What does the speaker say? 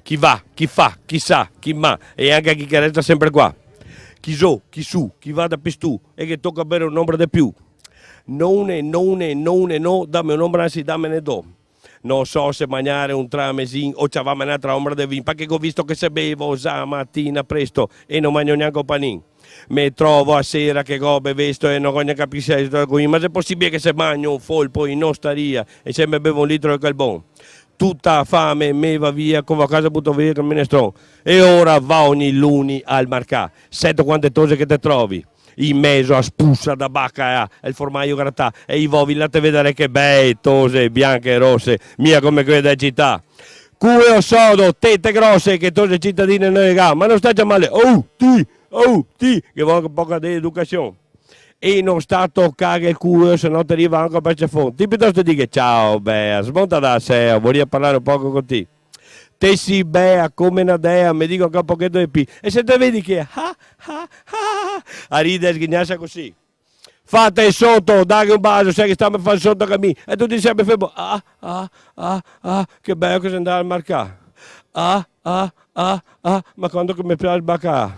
Chi va, chi fa, chi sa, chi ma e anche chi che resta sempre qua. Chi so, chi su, chi va da pistù e che tocca bere un'ombra di più. Non è, no, dammi un'ombra, anzi dammene do. Non so se mangiare un tramesin o c'avamo un'altra ombra di vino, perché ho visto che se bevo già mattina presto e non mangio neanche un panin. Mi trovo a sera che gobe vesto e non voglio capire ma se è possibile che se mangio un folpo in osteria e se mi bevo un litro di calbon. Tutta fame me va via, come a casa butto via che me ne sto. E ora va ogni luni al marcà. Sento quante cose che te trovi. In mezzo a spuzza da bacca e il formaggio grattà e i vovi là te vedere che bei tose bianche e rosse, mia come quelle da città. Culo sodo, tette grosse che tose cittadine noi ma non stai già male. Oh, ti, che vuole poca di educazione. E non sta a toccare il culo, se no ti arriva anche per cefone. Ti piuttosto dica ciao, Bea, smonta da sé, voglio parlare un poco con te. Te si bea come una dea, mi dico che un pochetto di più. E se te vedi che a ridere e sghignarsi così. Fate sotto, dai un bacio, sai che stiamo a fare sotto che mi. E tu ti sempre fermo. Che bello che sei andato al marcà. Ma quando che mi piace il baccà.